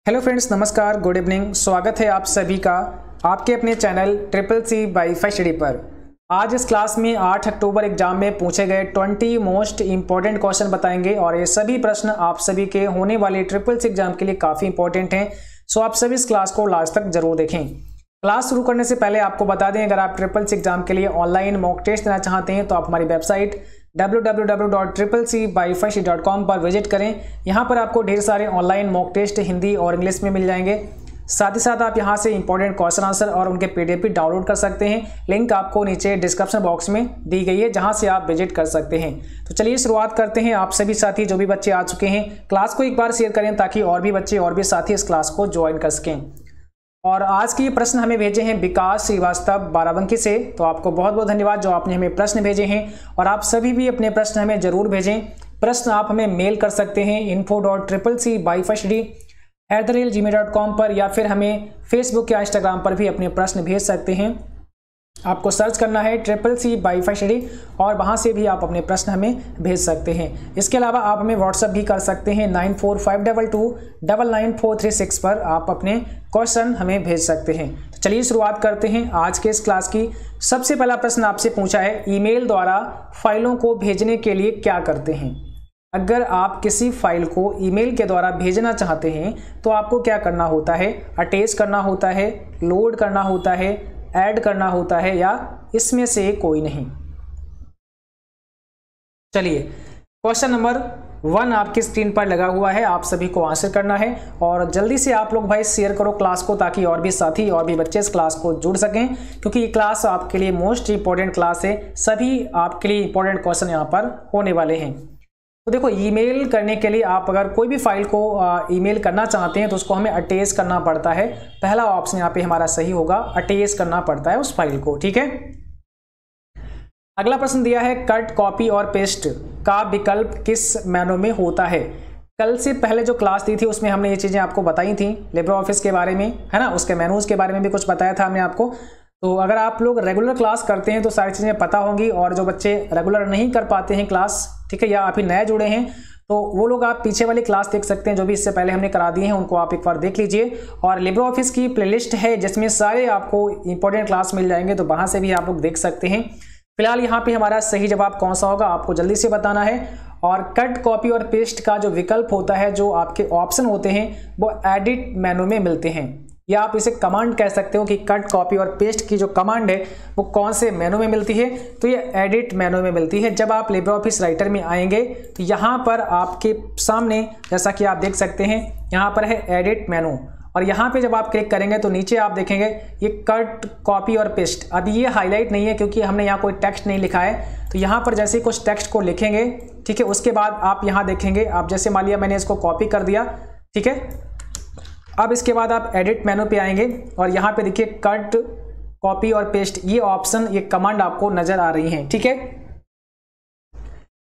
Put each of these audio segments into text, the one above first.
Hello friends, नमस्कार, good evening. स्वागत है आप सभी का आपके अपने channel triple C by fi study पर। आज इस क्लास में 8 अक्टूबर एग्जाम में पूछे गए 20 मोस्ट इंपॉर्टेंट क्वेश्चन बताएंगे और ये सभी प्रश्न आप सभी के होने वाले ट्रिपल सी एग्जाम के लिए काफ़ी इंपॉर्टेंट हैं। सो आप सभी इस क्लास को लास्ट तक जरूर देखें। क्लास शुरू करने से पहले आपको बता दें, अगर आप ट्रिपल सी एग्जाम के लिए ऑनलाइन मॉक टेस्ट देना चाहते हैं तो आप हमारी वेबसाइट www.triplec.com पर विजिट करें। यहाँ पर आपको ढेर सारे ऑनलाइन मॉक टेस्ट हिंदी और इंग्लिश में मिल जाएंगे। साथ ही साथ आप यहाँ से इंपॉर्टेंट क्वेश्चन आंसर और उनके पीडीएफ भी डाउनलोड कर सकते हैं। लिंक आपको नीचे डिस्क्रिप्शन बॉक्स में दी गई है, जहाँ से आप विजिट कर सकते हैं। तो चलिए शुरुआत करते हैं। आप सभी साथी जो भी बच्चे आ चुके हैं, क्लास को एक बार शेयर करें ताकि और भी बच्चे और भी साथी इस क्लास को ज्वाइन कर सकें। और आज के ये प्रश्न हमें भेजे हैं विकास श्रीवास्तव बाराबंकी से, तो आपको बहुत बहुत धन्यवाद जो आपने हमें प्रश्न भेजे हैं। और आप सभी भी अपने प्रश्न हमें जरूर भेजें। प्रश्न आप हमें मेल कर सकते हैं info.triplec@gmail.com पर, या फिर हमें फेसबुक या इंस्टाग्राम पर भी अपने प्रश्न भेज सकते हैं। आपको सर्च करना है triple C by fi study और वहाँ से भी आप अपने प्रश्न हमें भेज सकते हैं। इसके अलावा आप हमें व्हाट्सअप भी कर सकते हैं 9452299436 पर आप अपने क्वेश्चन हमें भेज सकते हैं। तो चलिए शुरुआत करते हैं आज के इस क्लास की। सबसे पहला प्रश्न आपसे पूछा है, ईमेल द्वारा फाइलों को भेजने के लिए क्या करते हैं। अगर आप किसी फाइल को ईमेल के द्वारा भेजना चाहते हैं तो आपको क्या करना होता है। अटैच करना होता है, लोड करना होता है, ऐड करना होता है, या इसमें से कोई नहीं। चलिए, क्वेश्चन नंबर 1 आपकी स्क्रीन पर लगा हुआ है, आप सभी को आंसर करना है। और जल्दी से आप लोग भाई शेयर करो क्लास को, ताकि और भी साथी और भी बच्चे इस क्लास को जुड़ सकें, क्योंकि ये क्लास आपके लिए मोस्ट इंपॉर्टेंट क्लास है। सभी आपके लिए इंपॉर्टेंट क्वेश्चन यहाँ पर होने वाले हैं। तो देखो, ईमेल करने के लिए आप अगर कोई भी फाइल को ईमेल करना चाहते हैं तो उसको हमें अटैच करना पड़ता है। पहला ऑप्शन यहाँ पे हमारा सही होगा, अटैच करना पड़ता है उस फाइल को। ठीक है। अगला प्रश्न दिया है, कट, कॉपी और पेस्ट का विकल्प किस मेनू में होता है। कल से पहले जो क्लास दी थी उसमें हमने ये चीज़ें आपको बताई थी, लिब्रे ऑफिस के बारे में, है ना, उसके मेनूज के बारे में भी कुछ बताया था हमने आपको। तो अगर आप लोग रेगुलर क्लास करते हैं तो सारी चीज़ें पता होंगी, और जो बच्चे रेगुलर नहीं कर पाते हैं क्लास, ठीक है, या अभी नए जुड़े हैं, तो वो लोग आप पीछे वाली क्लास देख सकते हैं जो भी इससे पहले हमने करा दिए हैं, उनको आप एक बार देख लीजिए। और लिब्रे ऑफिस की प्लेलिस्ट है जिसमें सारे आपको इंपॉर्टेंट क्लास मिल जाएंगे, तो वहाँ से भी आप लोग देख सकते हैं। फिलहाल यहाँ पे हमारा सही जवाब कौन सा होगा आपको जल्दी से बताना है। और कट, कॉपी और पेस्ट का जो विकल्प होता है, जो आपके ऑप्शन होते हैं, वो एडिट मेनू में मिलते हैं, या आप इसे कमांड कह सकते हो कि कट, कॉपी और पेस्ट की जो कमांड है वो कौन से मेनू में मिलती है। तो ये एडिट मेनू में मिलती है। जब आप लिब्रे ऑफिस राइटर में आएंगे तो यहाँ पर आपके सामने, जैसा कि आप देख सकते हैं, यहाँ पर है एडिट मेनू, और यहाँ पे जब आप क्लिक करेंगे तो नीचे आप देखेंगे ये कट, कॉपी और पेस्ट। अभी ये हाईलाइट नहीं है क्योंकि हमने यहाँ कोई टेक्स्ट नहीं लिखा है। तो यहाँ पर जैसे ही कुछ टेक्स्ट को लिखेंगे, ठीक है, उसके बाद आप यहाँ देखेंगे, आप जैसे मान लिया मैंने इसको कॉपी कर दिया, ठीक है। अब इसके बाद आप एडिट मेनू पे आएंगे और यहाँ पे देखिए कट, कॉपी और पेस्ट, ये ऑप्शन, ये कमांड आपको नजर आ रही हैं। ठीक है।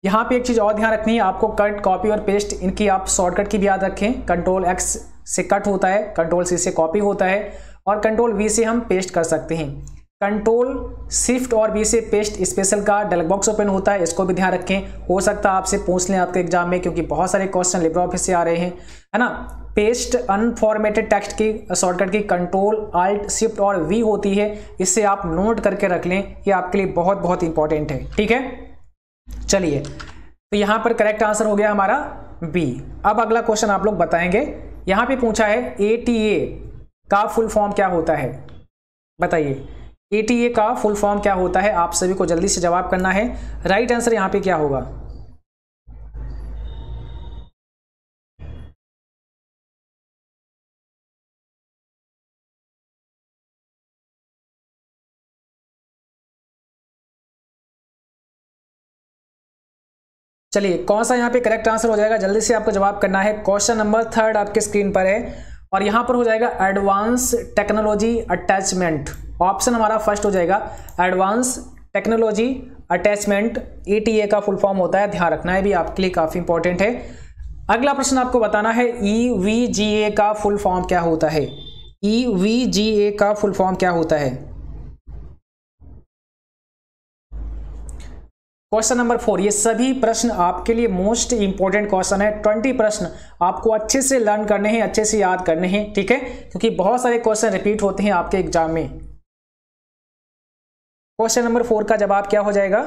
यहाँ पे एक चीज और ध्यान रखनी है आपको, कट, कॉपी और पेस्ट, इनकी आप शॉर्टकट की भी याद रखें। कंट्रोल X से कट होता है, कंट्रोल C से कॉपी होता है, और कंट्रोल V से हम पेस्ट कर सकते हैं। कंट्रोल शिफ्ट और V से पेस्ट स्पेशल का डायलॉग बॉक्स ओपन होता है, इसको भी ध्यान रखें। हो सकता है आपसे पूछ लें आपके एग्जाम में, क्योंकि बहुत सारे क्वेश्चन लिब्रे ऑफिस से आ रहे हैं, है ना। पेस्ट अनफॉर्मेटेड टेक्स्ट की शॉर्टकट की कंट्रोल Alt शिफ्ट और V होती है, इससे आप नोट करके रख लें, ये आपके लिए बहुत बहुत इंपॉर्टेंट है। ठीक है। चलिए, तो यहाँ पर करेक्ट आंसर हो गया हमारा B। अब अगला क्वेश्चन आप लोग बताएंगे। यहाँ पे पूछा है ATA का फुल फॉर्म क्या होता है, बताइए। ATA का फुल फॉर्म क्या होता है, आप सभी को जल्दी से जवाब करना है। राइट आंसर यहाँ पे क्या होगा। चलिए, कौन सा यहाँ पे करेक्ट आंसर हो जाएगा, जल्दी से आपको जवाब करना है। क्वेश्चन नंबर 3 आपके स्क्रीन पर है, और यहाँ पर हो जाएगा एडवांस टेक्नोलॉजी अटैचमेंट। ऑप्शन हमारा फर्स्ट हो जाएगा एडवांस टेक्नोलॉजी अटैचमेंट। ATA का फुल फॉर्म होता है, ध्यान रखना है, भी आपके लिए काफी इंपॉर्टेंट है। अगला प्रश्न आपको बताना है, EVGA का फुल फॉर्म क्या होता है। EVGA का फुल फॉर्म क्या होता है। क्वेश्चन नंबर 4, ये सभी प्रश्न आपके लिए मोस्ट इंपॉर्टेंट क्वेश्चन है। 20 प्रश्न आपको अच्छे से लर्न करने हैं, अच्छे से याद करने हैं, ठीक है, क्योंकि बहुत सारे क्वेश्चन रिपीट होते हैं आपके एग्जाम में। क्वेश्चन नंबर 4 का जवाब क्या हो जाएगा?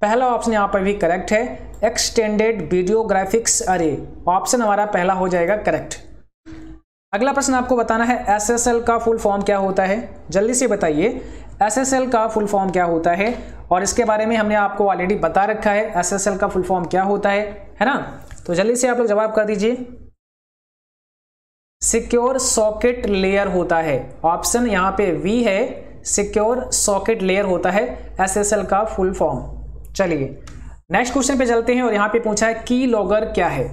पहला ऑप्शन यहाँ पर भी करेक्ट है, एक्सटेंडेड वीडियो ग्राफिक्स अरे, ऑप्शन हमारा पहला हो जाएगा करेक्ट। अगला प्रश्न आपको बताना है एसएसएल का फुल फॉर्म क्या होता है, जल्दी से बताइए एसएसएल का फुल फॉर्म क्या होता है। और इसके बारे में हमने आपको ऑलरेडी बता रखा है एसएसएल का फुल फॉर्म क्या होता है ना। तो जल्दी से आप लोग जवाब कर दीजिए। सिक्योर सॉकेट लेयर होता है, ऑप्शन यहाँ पे वी है, सिक्योर सॉकेट लेयर होता है एसएसएल का फुल फॉर्म। चलिए नेक्स्ट क्वेश्चन पे चलते हैं और यहाँ पे पूछा है की लॉगर क्या है।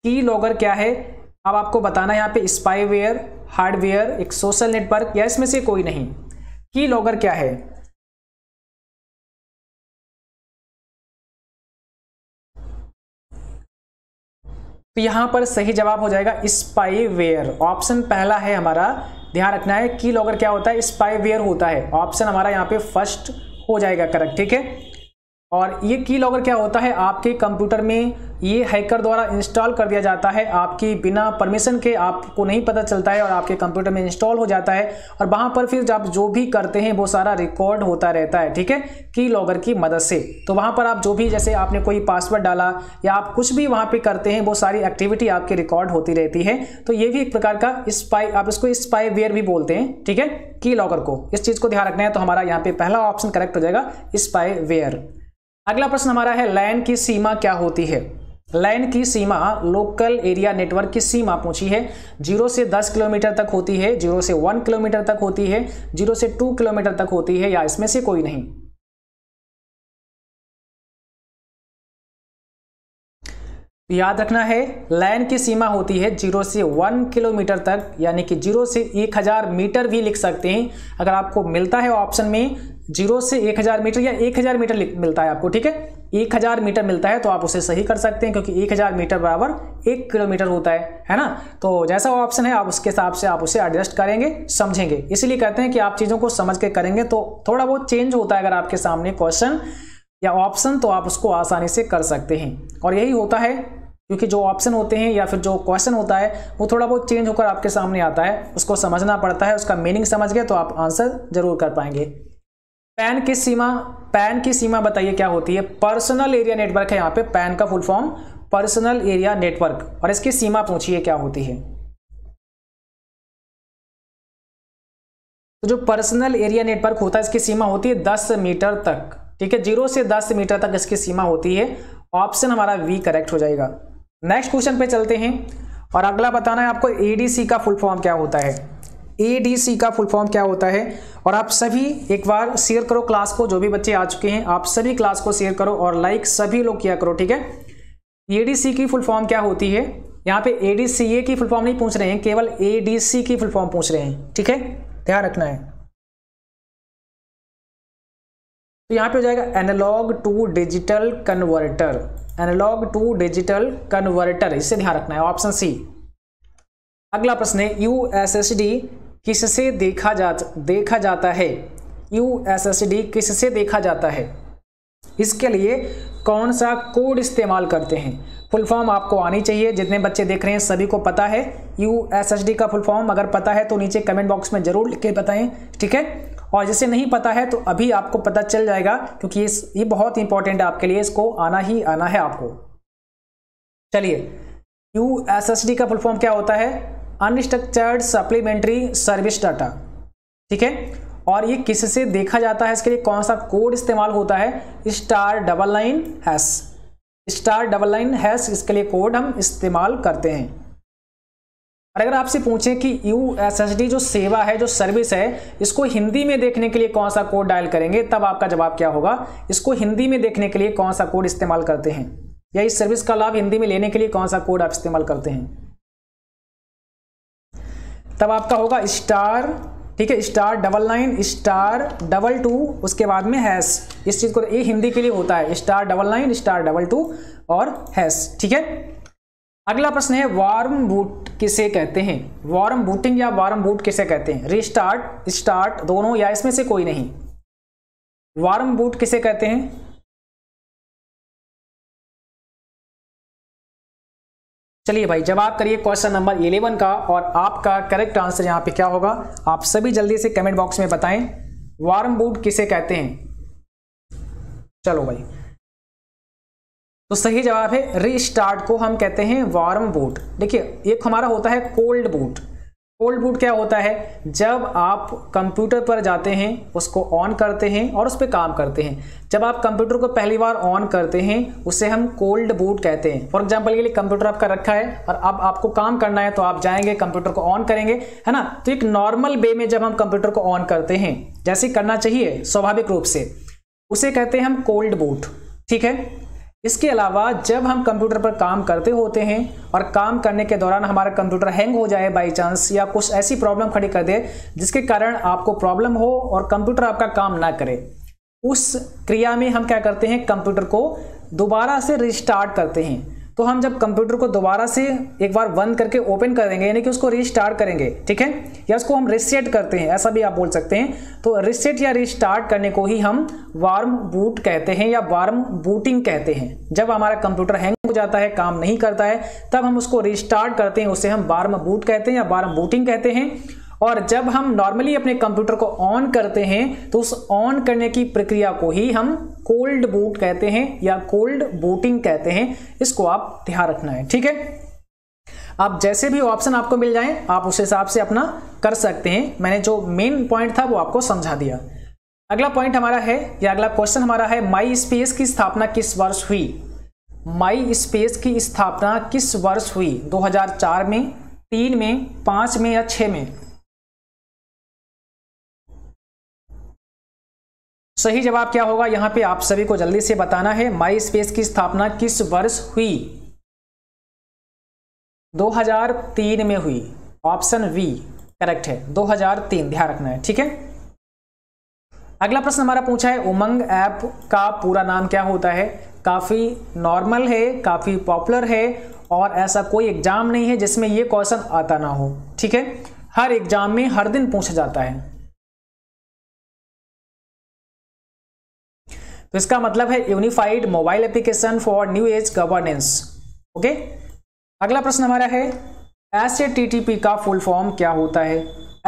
की लॉगर क्या है अब आपको बताना है यहाँ पे, स्पाईवेयर, हार्डवेयर, एक सोशल नेटवर्क या इसमें से कोई नहीं। की लॉगर क्या है? तो यहां पर सही जवाब हो जाएगा स्पाईवेयर, ऑप्शन पहला है हमारा। ध्यान रखना है की लॉगर क्या होता है, स्पाईवेयर होता है, ऑप्शन हमारा यहाँ पे फर्स्ट हो जाएगा करेक्ट, ठीक है। और ये की लॉगर क्या होता है, आपके कंप्यूटर में ये हैकर द्वारा इंस्टॉल कर दिया जाता है, आपकी बिना परमिशन के आपको नहीं पता चलता है और आपके कंप्यूटर में इंस्टॉल हो जाता है और वहां पर फिर आप जो भी करते हैं वो सारा रिकॉर्ड होता रहता है, ठीक है, की लॉगर की मदद से। तो वहां पर आप जो भी, जैसे आपने कोई पासवर्ड डाला या आप कुछ भी वहां पे करते हैं वो सारी एक्टिविटी आपकी रिकॉर्ड होती रहती है। तो ये भी एक प्रकार का स्पाई, आप इसको स्पाईवेयर भी बोलते हैं, ठीक है, की लॉगर को। इस चीज को ध्यान रखना है। तो हमारा यहाँ पे पहला ऑप्शन करेक्ट हो जाएगा स्पाईवेयर। अगला प्रश्न हमारा है लैन की सीमा क्या होती है। लैन की सीमा लोकल एरिया नेटवर्क की सीमा पूछी है, 0 से 10 किलोमीटर तक होती है, 0 से 1 किलोमीटर तक होती है, 0 से 2 किलोमीटर तक होती है या इसमें से कोई नहीं। याद रखना है लैन की सीमा होती है 0 से 1 किलोमीटर तक, यानी कि 0 से 1000 मीटर भी लिख सकते हैं। अगर आपको मिलता है ऑप्शन में 0 से 1000 मीटर या 1000 मीटर मिलता है आपको, ठीक है, 1000 मीटर मिलता है तो आप उसे सही कर सकते हैं, क्योंकि 1000 मीटर बराबर 1 किलोमीटर होता है ना। तो जैसा वो ऑप्शन है आप उसके हिसाब से आप उसे एडजस्ट करेंगे, समझेंगे। इसीलिए कहते हैं कि आप चीज़ों को समझ के करेंगे तो थोड़ा बहुत चेंज होता है। अगर आपके सामने क्वेश्चन या ऑप्शन तो आप उसको आसानी से कर सकते हैं। और यही होता है, क्योंकि जो ऑप्शन होते हैं या फिर जो क्वेश्चन होता है वो थोड़ा बहुत चेंज होकर आपके सामने आता है, उसको समझना पड़ता है, उसका मीनिंग समझ गए तो आप आंसर जरूर कर पाएंगे। पैन की सीमा बताइए क्या होती है। पर्सनल एरिया नेटवर्क है यहाँ पे, पैन का full form personal area network, और इसकी सीमा पूछिए क्या होती है। तो जो पर्सनल एरिया नेटवर्क होता है इसकी सीमा होती है 10 मीटर तक, ठीक है, 0 से 10 मीटर तक इसकी सीमा होती है। ऑप्शन हमारा वी करेक्ट हो जाएगा। नेक्स्ट क्वेश्चन पे चलते हैं और अगला बताना है आपको एडीसी का फुल फॉर्म क्या होता है। एडीसी का फुल फॉर्म क्या होता है। और आप सभी एक बार शेयर करो क्लास को, जो भी बच्चे आ चुके हैं आप सभी क्लास को शेयर करो और लाइक सभी लोग किया करो, ठीक है। एडीसी की फुल फॉर्म क्या होती है। यहाँ पे एडीसीए की फुल फॉर्म नहीं पूछ रहे हैं, केवल एडीसी की फुल फॉर्म पूछ रहे हैं, ठीक है, ध्यान रखना है। तो यहाँ पे हो जाएगा analogue to digital converter, analogue to digital converter, इससे ध्यान रखना है, ऑप्शन सी। अगला प्रश्न है यूएसएसडी किससे देखा जाता है। यूएसएसडी किससे देखा जाता है, इसके लिए कौन सा कोड इस्तेमाल करते हैं। फुल फॉर्म आपको आनी चाहिए, जितने बच्चे देख रहे हैं सभी को पता है यूएसएसडी का फुल फॉर्म। अगर पता है तो नीचे कमेंट बॉक्स में जरूर लिख के बताएं, ठीक है। और जिसे नहीं पता है तो अभी आपको पता चल जाएगा, क्योंकि ये बहुत इंपॉर्टेंट है आपके लिए, इसको आना ही आना है आपको। चलिए यूएसएसडी का फुल फॉर्म क्या होता है, अनस्ट्रक्चर्ड सप्लीमेंट्री सर्विस डाटा, ठीक है। और ये किससे देखा जाता है, इसके लिए कौन सा कोड इस्तेमाल होता है, *999#, *999#, इसके लिए कोड हम इस्तेमाल करते हैं। और अगर आपसे पूछें कि यूएसएसडी जो सेवा है, जो सर्विस है, इसको हिंदी में देखने के लिए कौन सा कोड डायल करेंगे, तब आपका जवाब क्या होगा। इसको हिंदी में देखने के लिए कौन सा कोड इस्तेमाल करते हैं, या इस सर्विस का लाभ हिंदी में लेने के लिए कौन सा कोड आप इस्तेमाल करते हैं, तब आपका होगा स्टार, ठीक है, *99*22, उसके बाद में हैश। इस चीज को, ये हिंदी के लिए होता है *99*22 और हैश, ठीक है। अगला प्रश्न है वार्म बूट किसे कहते हैं। वार्म बूटिंग या वार्म बूट किसे कहते हैं, रिस्टार्ट, स्टार्ट, दोनों या इसमें से कोई नहीं। वार्म बूट किसे कहते हैं, चलिए भाई जवाब करिए क्वेश्चन नंबर 11 का, और आपका करेक्ट आंसर यहाँ पे क्या होगा आप सभी जल्दी से कमेंट बॉक्स में बताएं। वार्म बूट किसे कहते हैं? चलो भाई, तो सही जवाब है रीस्टार्ट को हम कहते हैं वार्म बूट। देखिए एक हमारा होता है कोल्ड बूट। कोल्ड बूट क्या होता है? जब आप कंप्यूटर पर जाते हैं, उसको ऑन करते हैं और उस पर काम करते हैं। जब आप कंप्यूटर को पहली बार ऑन करते हैं उसे हम कोल्ड बूट कहते हैं। फॉर एग्जांपल के लिए कंप्यूटर आपका रखा है और अब आपको काम करना है, तो आप जाएंगे कंप्यूटर को ऑन करेंगे, है ना। तो एक नॉर्मल वे में जब हम कंप्यूटर को ऑन करते हैं, जैसे करना चाहिए स्वाभाविक रूप से, उसे कहते हैं हम कोल्ड बूट। ठीक है। इसके अलावा जब हम कंप्यूटर पर काम करते होते हैं और काम करने के दौरान हमारा कंप्यूटर हैंग हो जाए बाई चांस, या कुछ ऐसी प्रॉब्लम खड़ी कर दे जिसके कारण आपको प्रॉब्लम हो और कंप्यूटर आपका काम ना करे, उस क्रिया में हम क्या करते हैं? कंप्यूटर को दोबारा से रिस्टार्ट करते हैं। तो हम जब कंप्यूटर को दोबारा से एक बार बंद करके ओपन करेंगे, यानी कि उसको रीस्टार्ट करेंगे, ठीक है, या उसको हम रीसेट करते हैं, ऐसा भी आप बोल सकते हैं। तो रीसेट या रीस्टार्ट करने को ही हम वार्म बूट कहते हैं या वार्म बूटिंग कहते हैं। जब हमारा कंप्यूटर हैंग हो जाता है, काम नहीं करता है, तब हम उसको रीस्टार्ट करते हैं, उसे हम वार्म बूट कहते हैं या वार्म बूटिंग कहते हैं। और जब हम नॉर्मली अपने कंप्यूटर को ऑन करते हैं तो उस ऑन करने की प्रक्रिया को ही हम कोल्ड बूट कहते हैं या कोल्ड बूटिंग कहते हैं। इसको आप ध्यान रखना है, ठीक है। आप जैसे भी ऑप्शन आपको मिल जाएं, आप उस हिसाब से अपना कर सकते हैं। मैंने जो मेन पॉइंट था वो आपको समझा दिया। अगला पॉइंट हमारा है, या अगला क्वेश्चन हमारा है, माई स्पेस की स्थापना किस वर्ष हुई? माई स्पेस की स्थापना किस वर्ष हुई? 2004 में, 3 में, 5 में या 6 में? सही जवाब क्या होगा यहां पे आप सभी को जल्दी से बताना है। माई स्पेस की स्थापना किस वर्ष हुई? 2003 में हुई। ऑप्शन वी करेक्ट है, 2003, ध्यान रखना है, ठीक है। अगला प्रश्न हमारा पूछा है, उमंग ऐप का पूरा नाम क्या होता है? काफी नॉर्मल है, काफी पॉपुलर है, और ऐसा कोई एग्जाम नहीं है जिसमें यह क्वेश्चन आता ना हो, ठीक है। हर एग्जाम में हर दिन पूछा जाता है। तो इसका मतलब है unified mobile application for new age governance. Okay. अगला प्रश्न हमारा है, HTTP का फुल फॉर्म क्या होता है?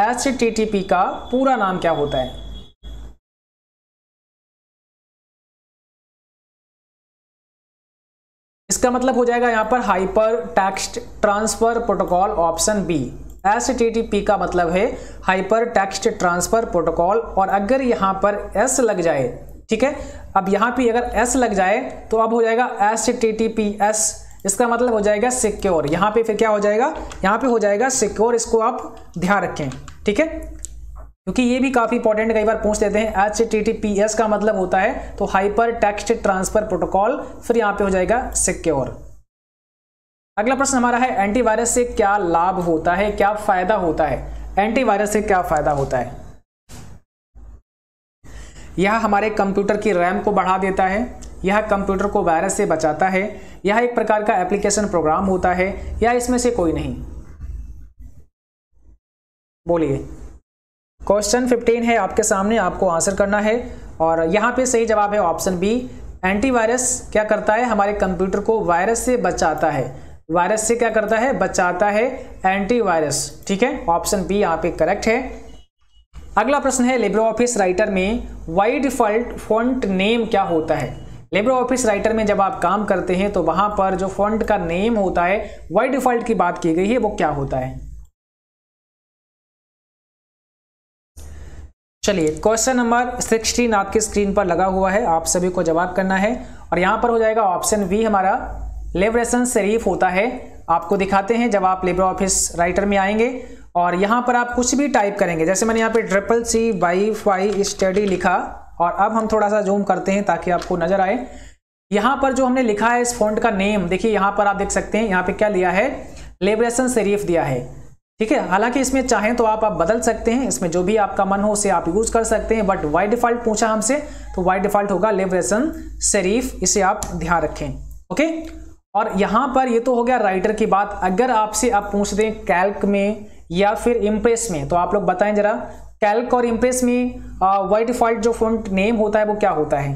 HTTP का पूरा नाम क्या होता है? इसका मतलब हो जाएगा यहां पर hypertext transfer protocol, option B. HTTP का मतलब है हाइपर टेक्स्ट ट्रांसफर प्रोटोकॉल, और अगर यहां पर एस लग जाए, ठीक है, अब यहां पे अगर एस लग जाए तो अब हो जाएगा HTTPS, इसका मतलब हो जाएगा सिक्योर। यहां पे फिर क्या हो जाएगा? यहां पे हो जाएगा सिक्योर। इसको आप ध्यान रखें, ठीक है, क्योंकि ये भी काफी इंपॉर्टेंट, कई बार पूछ देते हैं। HTTPS का मतलब होता है तो हाइपर टेक्स्ट ट्रांसफर प्रोटोकॉल, फिर यहां पे हो जाएगा सिक्योर। अगला प्रश्न हमारा है, एंटीवायरस से क्या लाभ होता है, क्या फायदा होता है? एंटीवायरस से क्या फायदा होता है? यह हमारे कंप्यूटर की रैम को बढ़ा देता है, यह कंप्यूटर को वायरस से बचाता है, यह एक प्रकार का एप्लीकेशन प्रोग्राम होता है, या इसमें से कोई नहीं? बोलिए। क्वेश्चन 15 है आपके सामने, आपको आंसर करना है, और यहां पे सही जवाब है ऑप्शन बी। एंटीवायरस क्या करता है? हमारे कंप्यूटर को वायरस से बचाता है। वायरस से क्या करता है? बचाता है एंटीवायरस, ठीक है, ऑप्शन बी यहां पे करेक्ट है। अगला प्रश्न है, लिब्रे ऑफिस राइटर में बाय डिफॉल्ट फॉन्ट नेम क्या होता है? लिब्रे ऑफिस राइटर में जब आप काम करते हैं तो वहां पर जो फॉन्ट का नेम होता है, बाय डिफॉल्ट की बात की गई है, वो क्या होता है? चलिए, क्वेश्चन नंबर 16 आपकी स्क्रीन पर लगा हुआ है, आप सभी को जवाब करना है, और यहां पर हो जाएगा ऑप्शन वी हमारा लिब्रे सन्स सेरिफ होता है। आपको दिखाते हैं, जब आप लिब्रे ऑफिस राइटर में आएंगे और यहां पर आप कुछ भी टाइप करेंगे, जैसे मैंने यहाँ पे CCC वाईफाई स्टडी लिखा, और अब हम थोड़ा सा जूम करते हैं ताकि आपको नजर आए। यहां पर जो हमने लिखा है इस फॉन्ट का नेम, देखिए यहां पर आप देख सकते हैं, यहाँ पे क्या लिया है? लिब्रे सन्स सेरिफ दिया है, ठीक है। हालांकि इसमें चाहें तो आप बदल सकते हैं, इसमें जो भी आपका मन हो उसे आप यूज कर सकते हैं, बट बाय डिफॉल्ट पूछा हमसे तो बाय डिफॉल्ट होगा लिब्रे सन्स सेरिफ, इसे आप ध्यान रखें, ओके। और यहां पर ये तो हो गया राइटर की बात। अगर आपसे आप पूछ दें कैल्क में या फिर इम्प्रेस में, तो आप लोग बताएं जरा, कैल्क और इम्प्रेस में बाय डिफॉल्ट जो फॉन्ट नेम होता है वो क्या होता है?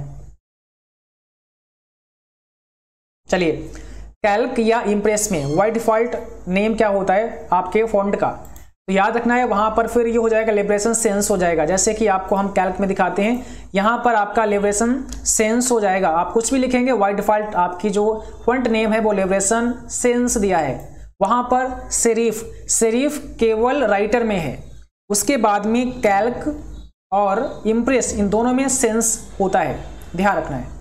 चलिए, कैल्क या इम्प्रेस में बाय डिफॉल्ट नेम क्या होता है आपके फॉन्ट का, तो याद रखना है वहां पर फिर ये हो जाएगा लिबरेशन सेंस हो जाएगा। जैसे कि आपको हम कैल्क में दिखाते हैं, यहाँ पर आपका लिबरेशन सेंस हो जाएगा। आप कुछ भी लिखेंगे बाय डिफॉल्ट आपकी जो फॉन्ट नेम है वो लिबरेशन सेंस दिया है। वहां पर सेरिफ केवल राइटर में है, उसके बाद में कैल्क और इम्प्रेस इन दोनों में सेंस होता है, ध्यान रखना है।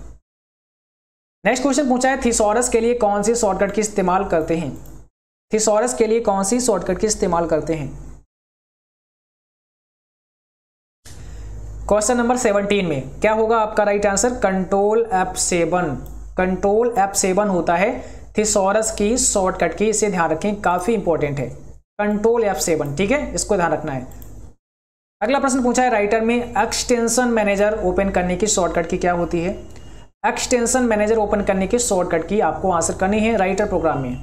नेक्स्ट क्वेश्चन पूछा है थिसॉरस के लिए कौन सी शॉर्टकट की इस्तेमाल करते हैं। थिसॉरस के लिए कौन सी शॉर्टकट की इस्तेमाल करते हैं। क्वेश्चन नंबर 17 में क्या होगा आपका right answer, control F7। Control F7 होता है थिसॉरस की शॉर्टकट की, इसे ध्यान रखें, काफी इंपॉर्टेंट है कंट्रोल F7, ठीक है, इसको ध्यान रखना है। अगला प्रश्न पूछा है राइटर में एक्सटेंशन मैनेजर ओपन करने की शॉर्टकट की क्या होती है। एक्सटेंशन मैनेजर ओपन करने की शॉर्टकट की आपको आंसर करनी है राइटर प्रोग्राम में।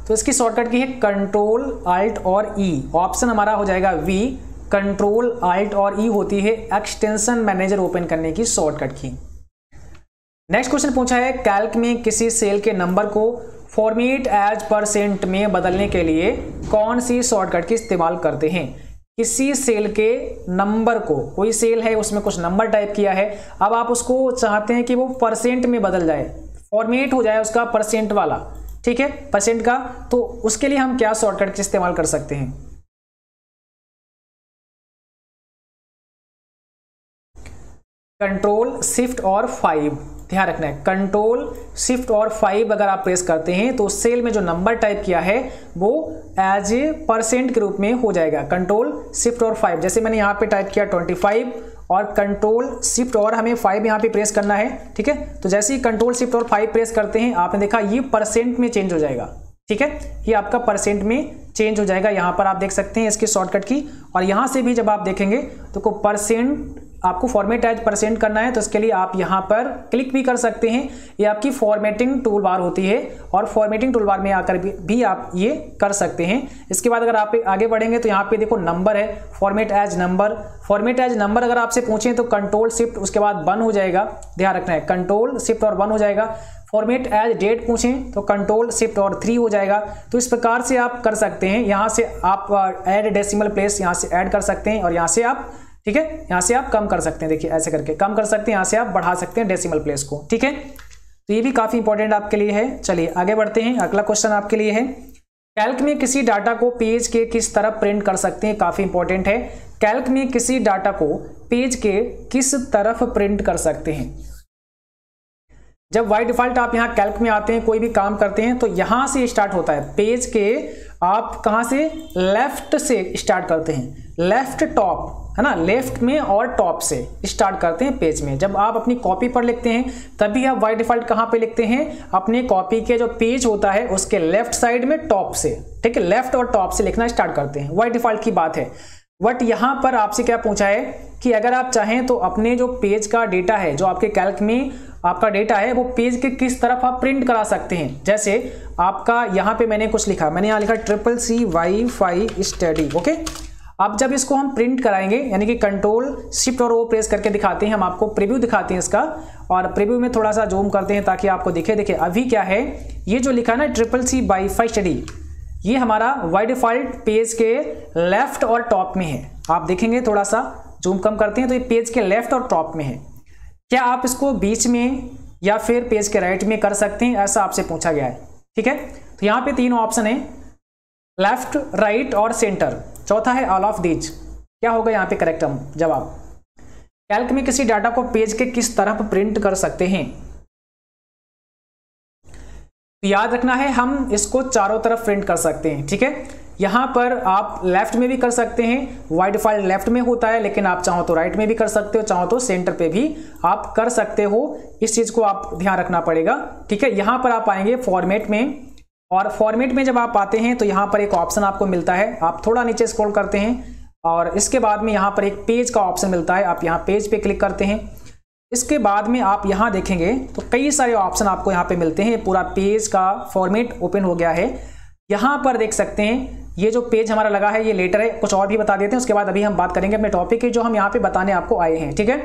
तो इसकी शॉर्टकट की है कंट्रोल अल्ट और ई, ऑप्शन हमारा हो जाएगा वी, कंट्रोल अल्ट और ई होती है एक्सटेंशन मैनेजर ओपन करने की शॉर्टकट की। नेक्स्ट क्वेश्चन पूछा है कैल्क में किसी सेल के नंबर को फॉर्मेट एज % में बदलने के लिए कौन सी शॉर्टकट की इस्तेमाल करते हैं। किसी सेल के नंबर को, कोई सेल है उसमें कुछ नंबर टाइप किया है, अब आप उसको चाहते हैं कि वो % में बदल जाए, फॉर्मेट हो जाए उसका % वाला, ठीक है, % का, तो उसके लिए हम क्या शॉर्टकट का इस्तेमाल कर सकते हैं। कंट्रोल शिफ्ट और 5, ध्यान रखना है, कंट्रोल शिफ्ट और 5 अगर आप प्रेस करते हैं तो सेल में जो नंबर टाइप किया है वो एज ए % के रूप में हो जाएगा। कंट्रोल शिफ्ट और 5, जैसे मैंने यहाँ पे टाइप किया 25 और कंट्रोल शिफ्ट और हमें 5 यहाँ पे प्रेस करना है, ठीक है, तो जैसे ही कंट्रोल शिफ्ट और 5 प्रेस करते हैं आपने देखा ये % में चेंज हो जाएगा, ठीक है, ये आपका % में चेंज हो जाएगा। यहाँ पर आप देख सकते हैं इसकी शॉर्टकट की, और यहाँ से भी जब आप देखेंगे तो % आपको फॉर्मेट एज % करना है तो इसके लिए आप यहाँ पर क्लिक भी कर सकते हैं, ये आपकी फॉर्मेटिंग टूल बार होती है और फॉर्मेटिंग टूल बार में आकर भी आप ये कर सकते हैं। इसके बाद अगर आप आगे बढ़ेंगे तो यहाँ पे देखो नंबर है, format as number, format as number अगर आपसे पूछें तो कंट्रोल शिफ्ट उसके बाद 1 हो जाएगा, ध्यान रखना है, कंट्रोल शिफ्ट और 1 हो जाएगा। फॉर्मेट एज डेट पूछें तो कंट्रोल शिफ्ट और 3 हो जाएगा। तो इस प्रकार से आप कर सकते हैं, यहाँ से आप ऐड डेसिमल प्लेस यहाँ से ऐड कर सकते हैं और यहाँ से आप, ठीक है, यहाँ से आप कम कर सकते हैं, देखिए ऐसे करके कम कर सकते हैं, यहाँ से आप बढ़ा सकते हैं डेसिमल प्लेस को, ठीक है, तो ये भी काफी इंपॉर्टेंट आपके लिए है। चलिए आगे बढ़ते हैं, अगला क्वेश्चन आपके लिए है कैल्क में किसी डाटा को पेज के किस तरफ प्रिंट कर सकते हैं, काफी इंपॉर्टेंट है। कैल्क में किसी डाटा को पेज के किस तरफ प्रिंट कर सकते हैं। जब बाय डिफॉल्ट आप यहाँ कैल्क में आते हैं, कोई भी काम करते हैं तो यहां से स्टार्ट होता है, पेज के आप कहां से, लेफ्ट से स्टार्ट करते हैं, लेफ्ट टॉप है ना, लेफ्ट में और टॉप से स्टार्ट करते हैं पेज में। जब आप अपनी कॉपी पर लिखते हैं तभी आप बाय डिफॉल्ट कहां पे लिखते हैं, अपने कॉपी के जो पेज होता है उसके लेफ्ट साइड में टॉप से, ठीक है, लेफ्ट और टॉप से लिखना स्टार्ट करते हैं, बाय डिफॉल्ट की बात है। बट यहां पर आपसे क्या पूछा है कि अगर आप चाहें तो अपने जो पेज का डेटा है, जो आपके कैल्क में आपका डेटा है, वो पेज के किस तरफ आप प्रिंट करा सकते हैं। जैसे आपका यहाँ पे मैंने कुछ लिखा, मैंने यहाँ लिखा CCC वाईफाई स्टडी, ओके, अब जब इसको हम प्रिंट कराएंगे यानी कि कंट्रोल शिफ्ट और ओ प्रेस करके दिखाते हैं, हम आपको प्रीव्यू दिखाते हैं इसका, और प्रीव्यू में थोड़ा सा जूम करते हैं ताकि आपको दिखे। देखिए अभी क्या है, ये जो लिखा ना CCC वाईफाई स्टडी, ये हमारा बाय डिफॉल्ट पेज के लेफ्ट और टॉप में है। आप देखेंगे, थोड़ा सा जूम कम करते हैं तो ये पेज के लेफ्ट और टॉप में है। क्या आप इसको बीच में या फिर पेज के राइट में कर सकते हैं, ऐसा आपसे पूछा गया है, ठीक है। तो यहाँ पे 3 ऑप्शन है, लेफ्ट, राइट और सेंटर, चौथा है ऑल ऑफ दीज। क्या होगा यहाँ पे करेक्ट जवाब। कैल्क में किसी डाटा को पेज के किस तरफ प्रिंट कर सकते हैं, तो याद रखना है हम इसको चारों तरफ प्रिंट कर सकते हैं, ठीक है। यहां पर आप लेफ्ट में भी कर सकते हैं, बाय डिफॉल्ट लेफ्ट में होता है, लेकिन आप चाहो तो राइट में भी कर सकते हो, चाहो तो सेंटर पे भी आप कर सकते हो, इस चीज को आप ध्यान रखना पड़ेगा, ठीक है। यहां पर आप आएंगे फॉर्मेट में, और फॉर्मेट में जब आप आते हैं तो यहां पर एक ऑप्शन आपको मिलता है, आप थोड़ा नीचे स्क्रॉल करते हैं और इसके बाद में यहां पर एक पेज का ऑप्शन मिलता है, आप यहां पेज पे क्लिक करते हैं। इसके बाद में आप यहां देखेंगे तो कई सारे ऑप्शन आपको यहां पे मिलते हैं, पूरा पेज का फॉर्मेट ओपन हो गया है। यहां पर देख सकते हैं ये जो पेज हमारा लगा है ये लेटर है, कुछ और भी बता देते हैं, उसके बाद अभी हम बात करेंगे अपने टॉपिक की जो हम यहाँ पे बताने आपको आए हैं, ठीक है।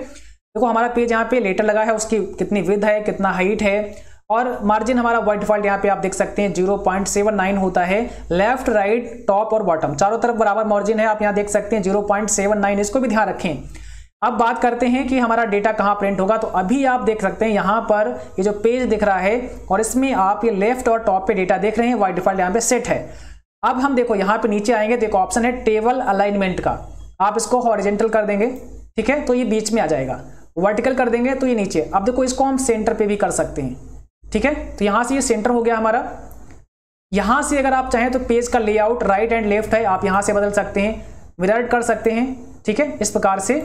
देखो हमारा पेज यहाँ पे लेटर लगा है, उसकी कितनी विड्थ है, कितना हाइट है, और मार्जिन हमारा बाय डिफॉल्ट यहाँ पे आप देख सकते हैं 0.79 होता है। लेफ्ट, राइट, टॉप और बॉटम चारों तरफ बराबर मार्जिन है, आप यहाँ देख सकते हैं 0.79, इसको भी ध्यान रखें। अब बात करते हैं कि हमारा डेटा कहाँ प्रिंट होगा। तो अभी आप देख सकते हैं यहाँ पर ये जो पेज दिख रहा है और इसमें आप ये लेफ्ट और टॉप पे डेटा देख रहे हैं, बाय डिफॉल्ट यहाँ पे सेट है। अब हम देखो यहाँ पे नीचे आएंगे, देखो ऑप्शन है टेबल अलाइनमेंट का, आप इसको हॉरिजॉन्टल कर देंगे, ठीक है, तो ये बीच में आ जाएगा। वर्टिकल कर देंगे तो ये नीचे। अब देखो इसको हम सेंटर पे भी कर सकते हैं, ठीक है, तो यहां से ये सेंटर हो गया हमारा। यहां से अगर आप चाहें तो पेज का लेआउट राइट एंड लेफ्ट है, आप यहां से बदल सकते हैं, मिरर कर सकते हैं, ठीक है, इस प्रकार से।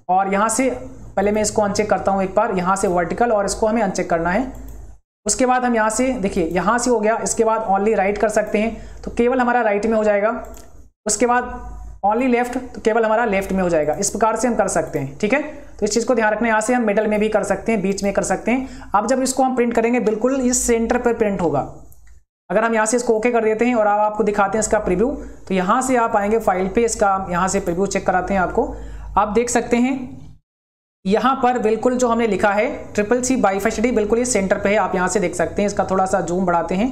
और यहां से पहले मैं इसको अनचेक करता हूं एक बार, यहां से वर्टिकल, और इसको हमें अनचेक करना है। उसके बाद हम यहां से देखिए, यहां से हो गया, इसके बाद ओनली राइट कर सकते हैं तो केवल हमारा राइट में हो जाएगा। उसके बाद ओनली लेफ्ट तो केवल हमारा लेफ्ट में हो जाएगा। इस प्रकार से हम कर सकते हैं, ठीक है, तो इस चीज को ध्यान रखना। यहाँ से हम मिडल में भी कर सकते हैं, बीच में कर सकते हैं। अब जब इसको हम प्रिंट करेंगे बिल्कुल इस सेंटर पर प्रिंट होगा। अगर हम यहाँ से इसको ओके कर देते हैं और अब आपको दिखाते हैं इसका प्रीव्यू, तो यहाँ से आप आएंगे फाइल पे, इसका यहाँ से प्रीव्यू चेक कराते हैं आपको। आप देख सकते हैं यहाँ पर बिल्कुल जो हमने लिखा है CCC बाइफर्सिटी बिल्कुल ये सेंटर पे है, आप यहाँ से देख सकते हैं। इसका थोड़ा सा जूम बढ़ाते हैं,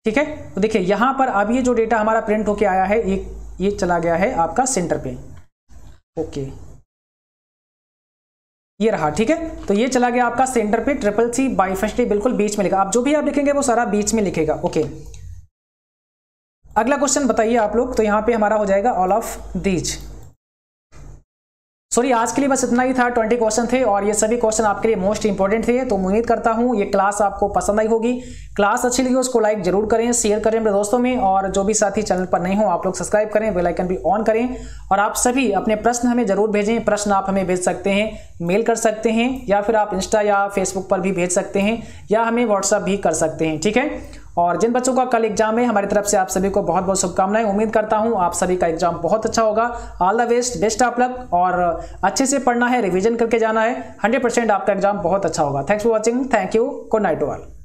ठीक है, तो देखिए यहाँ पर अब ये जो डेटा हमारा प्रिंट होके आया है ये चला गया है आपका सेंटर पे, ओके, ये रहा, ठीक है, तो ये चला गया आपका सेंटर पे। CCC बाइफर्सिटी बिल्कुल बीच में लिखा, आप जो भी आप लिखेंगे वो सारा बीच में लिखेगा, ओके। अगला क्वेश्चन बताइए आप लोग, तो यहाँ पे हमारा हो जाएगा ऑल ऑफ दीज। सॉरी, आज के लिए बस इतना ही था। 20 क्वेश्चन थे और ये सभी क्वेश्चन आपके लिए मोस्ट इंपॉर्टेंट थे। तो उम्मीद करता हूँ ये क्लास आपको पसंद आई होगी। क्लास अच्छी लगी उसको लाइक जरूर करें, शेयर करें अपने दोस्तों में, और जो भी साथी चैनल पर नहीं हो आप लोग सब्सक्राइब करें, बेल आइकन भी ऑन करें। और आप सभी अपने प्रश्न हमें जरूर भेजें। प्रश्न आप हमें भेज सकते हैं, मेल कर सकते हैं, या फिर आप इंस्टा या फेसबुक पर भी भेज सकते हैं, या हमें व्हाट्सअप भी कर सकते हैं, ठीक है। और जिन बच्चों का कल एग्जाम है, हमारी तरफ से आप सभी को बहुत बहुत शुभकामनाएं। उम्मीद करता हूं आप सभी का एग्जाम बहुत अच्छा होगा। All the best, best of luck, और अच्छे से पढ़ना है, रिवीजन करके जाना है। 100% आपका एग्जाम बहुत अच्छा होगा। Thanks for watching, thank you, good night to all.